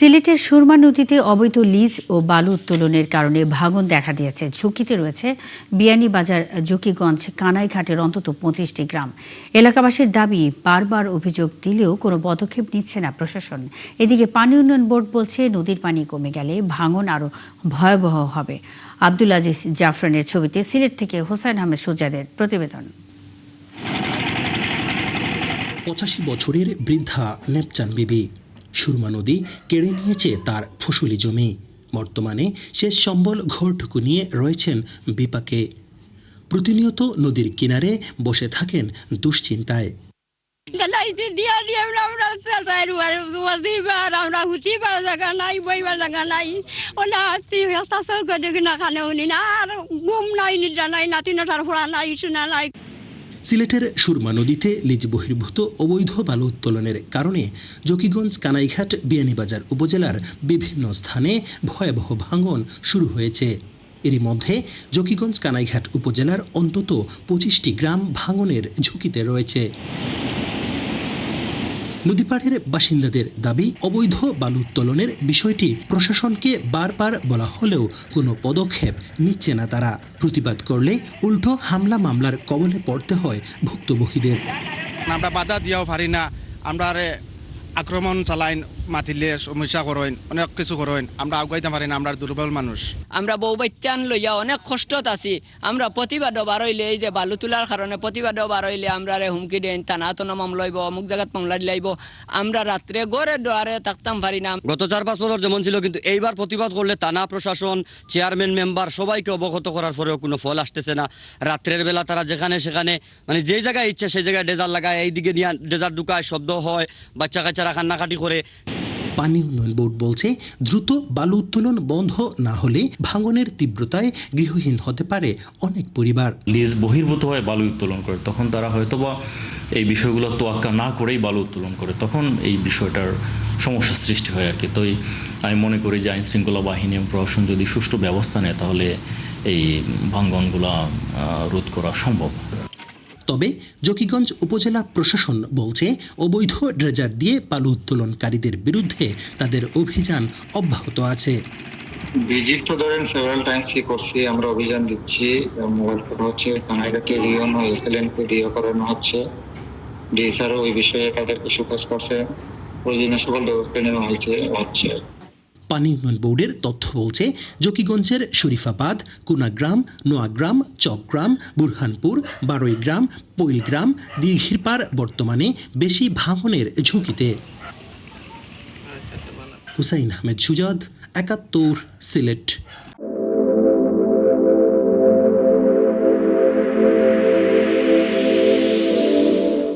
সিলেটের সুরমা নদীতে অবৈধ লিজ ও বালু উত্তোলনের কারণে ভাঙন দেখা দিয়েছে। ঝুঁকিতে রয়েছে বিয়ানীবাজার, জকিগঞ্জ, কানাইঘাটের অন্তত 25টি গ্রাম। এলাকাবাসীর দাবি, বারবার অভিযোগ দিলেও কোনো পদক্ষেপ নিচ্ছে না প্রশাসন। এদিকে পানি উন্নয়ন বোর্ড বলছে নদীর পানি কমে গেলে ভাঙন আরও ভয়াবহ হবে। আব্দুল আজিজ জাফরানের ছবিতে সিলেট থেকে হোসাইন আহমেদ সুজাদের প্রতিবেদন। 85 বছরের বৃদ্ধা নেপচান বিবি। সুরমা নদী কেড়ে নিয়েছে তার ফসলি জমি। বর্তমানে শেষ সম্বল ঘরটুকু নিয়ে রয়েছেন বিপাকে। প্রতিনিয়ত নদীর কিনারে বসে থাকেন দুশ্চিন্তায়। সিলেটের সুরমা নদীতে লিজ বহির্ভূত অবৈধ বালু উত্তোলনের কারণে জকিগঞ্জ, কানাইঘাট, বিয়ানীবাজার উপজেলার বিভিন্ন স্থানে ভয়াবহ ভাঙন শুরু হয়েছে। এরই মধ্যে জকিগঞ্জ, কানাইঘাট উপজেলার অন্তত 25টি গ্রাম ভাঙনের ঝুঁকিতে রয়েছে। নদীপাড়ের বাসিন্দাদের দাবি, অবৈধ বালু উত্তোলনের বিষয়টি প্রশাসনকে বারবার বলা হলেও কোনো পদক্ষেপ নিচ্ছে না তারা। প্রতিবাদ করলে উল্টো হামলা মামলার কবলে পড়তে হয় ভুক্তভোগীদের। আমরা বাধা দিয়াও পারি না, আমরা আক্রমণ চালাইন, মাতিলে সমস্যা করেন, অনেক কিছু করেন, আমরা আগাইতে পারি না, আমরা দুর্বল মানুষ। আমরা বউ বাচ্চান লইয়া অনেক কষ্টত আছি। আমরা প্রতিবাদও বারইলে এই যে বালু তোলার কারণে প্রতিবাদও বারইলে আমরা হুমকি দেন, টানা মামলা লইব, অমুক জায়গাত মামলা দিলাইব। আমরা রাত্রে গড়ে দোয়ারে থাকতাম পারি না। গত 4-5 বছর যেমন ছিল, কিন্তু এইবার প্রতিবাদ করলে থানা প্রশাসন, চেয়ারম্যান, মেম্বার সবাইকে অবগত করার পরেও কোনো ফল আসতেছে না। রাত্রের বেলা তারা যেখানে সেখানে মানে যে জায়গায় ইচ্ছে সেই জায়গায় ডেজার লাগায়, এইদিকে নিয়ে ডেজার ঢুকায়, শব্দ হয়, বাচ্চা কাচ্চারা কান্নাকাটি করে। পানি উন্নয়ন বোর্ড বলছে, দ্রুত বালু উত্তোলন বন্ধ না হলে ভাঙনের তীব্রতায় গৃহহীন হতে পারে অনেক পরিবার। লিজ বহির্ভূতভাবে বালু উত্তোলন করে, তখন তারা হয়তোবা এই বিষয়গুলো তোয়াক্কা না করেই বালু উত্তোলন করে, তখন এই বিষয়টার সমস্যা সৃষ্টি হয় আর কি। তো আমি মনে করি যে আইন শৃঙ্খলা বাহিনী এবং প্রশাসন যদি সুষ্ঠু ব্যবস্থা নেয় তাহলে এই ভাঙনগুলা রোধ করা সম্ভব। তবে জকিগঞ্জ উপজেলা প্রশাসন বলছে, অবৈধ ড্রেজার দিয়ে বালু উত্তোলনকারীদের বিরুদ্ধে তাদের অভিযান অব্যাহত আছে। ভিজিট তো ধরেন সেভারাল টাইমস করছি, আমরা অভিযান দিচ্ছি। মোবাইল ফোন হচ্ছে, কানাইঘাটে রিয়ন ও এসএলএনকে রিও করানো হচ্ছে। ডিএসআরও ওই বিষয়ে তাদেরকে সুপারিশ করছে, প্রয়োজনীয় সকল ব্যবস্থা নেওয়া হচ্ছে। পানি উন্নয়ন বোর্ডের তথ্য বলছে, জকিগঞ্জের শরীফাবাদ, কুনাগ্রাম, নোয়াগ্রাম, চকগ্রাম, বুরহানপুর, বারৈগ্রাম, পৈলগ্রাম, দীঘিরপাড় বর্তমানে বেশি ভাঙনের ঝুঁকিতে। হুসাইন আহমেদ সুজাদ, 71, সিলেট।